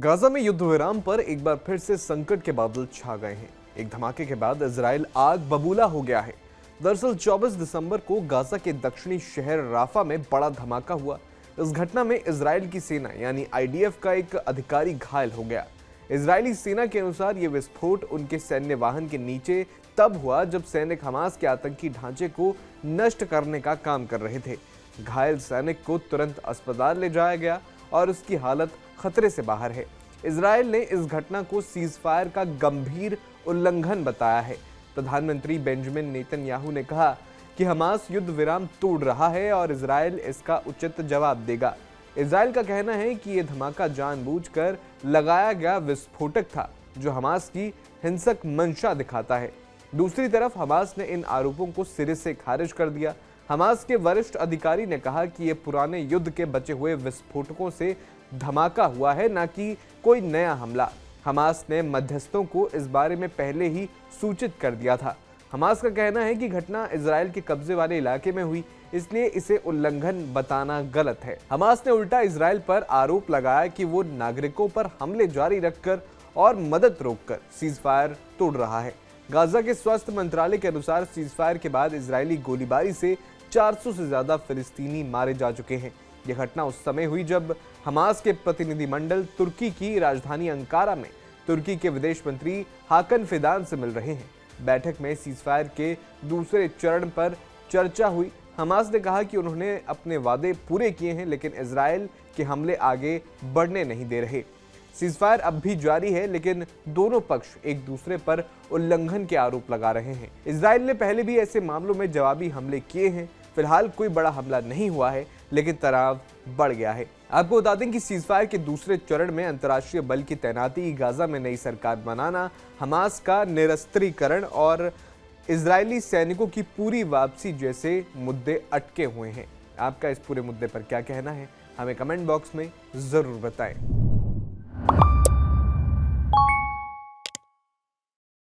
Gaza में युद्ध विराम पर एक बार फिर से संकट के बादल छा गए हैं। एक धमाके के बाद इजराइल आग बबूला हो गया है। दरअसल 24 दिसंबर को गाजा के दक्षिणी शहर राफा में बड़ा धमाका हुआ। इस घटना में इजराइल की सेना यानी आईडीएफ का एक अधिकारी घायल हो गया। इजरायली सेना के अनुसार यह विस्फोट उनके सैन्य वाहन के नीचे तब हुआ जब सैनिक हमास के आतंकी ढांचे को नष्ट करने का काम कर रहे थे। घायल सैनिक को तुरंत अस्पताल ले जाया गया और उसकी हालत खतरे से बाहर है। इजराइल ने इस घटना को सीजफायर का गंभीर उल्लंघन बताया है। प्रधानमंत्री बेंजामिन नेतन्याहू ने कहा कि हमास युद्ध विराम तोड़ रहा है और इजराइल इसका उचित जवाब देगा। इजराइल का कहना है कि यह धमाका जानबूझकर लगाया गया विस्फोटक था, जो हमास की हिंसक मंशा दिखाता है। दूसरी तरफ हमास ने इन आरोपों को सिरे से खारिज कर दिया। हमास के वरिष्ठ अधिकारी ने कहा कि यह पुराने युद्ध के बचे हुए विस्फोटकों से धमाका हुआ है, न कि कोई नया हमला। हमास ने मध्यस्थों को इस बारे में पहले ही सूचित कर दिया था। हमास का कहना है कि घटना इजराइल के कब्जे वाले इलाके में हुई, इसलिए इसे उल्लंघन बताना गलत है। हमास ने उल्टा इजराइल पर आरोप लगाया कि वो नागरिकों पर हमले जारी रखकर और मदद रोककर सीजफायर तोड़ रहा है। गाजा के स्वास्थ्य मंत्रालय के अनुसार सीजफायर के बाद इजरायली गोलीबारी से 400 से ज्यादा फिलिस्तीनी मारे जा चुके हैं। यह घटना उस समय हुई जब हमास के प्रतिनिधिमंडल तुर्की की राजधानी अंकारा में तुर्की के विदेश मंत्री हाकन फिदान से मिल रहे हैं। बैठक में सीजफायर के दूसरे चरण पर चर्चा हुई। हमास ने कहा कि उन्होंने अपने वादे पूरे किए हैं, लेकिन इजराइल के हमले आगे बढ़ने नहीं दे रहे। सीजफायर अब भी जारी है, लेकिन दोनों पक्ष एक दूसरे पर उल्लंघन के आरोप लगा रहे हैं। इजराइल ने पहले भी ऐसे मामलों में जवाबी हमले किए हैं। फिलहाल कोई बड़ा हमला नहीं हुआ है, लेकिन तनाव बढ़ गया है। आपको बता दें कि सीजफायर के दूसरे चरण में अंतर्राष्ट्रीय बल की तैनाती, गाजा में नई सरकार बनाना, हमास का निरस्त्रीकरण और इजरायली सैनिकों की पूरी वापसी जैसे मुद्दे अटके हुए हैं। आपका इस पूरे मुद्दे पर क्या कहना है, हमें कमेंट बॉक्स में जरूर बताएं।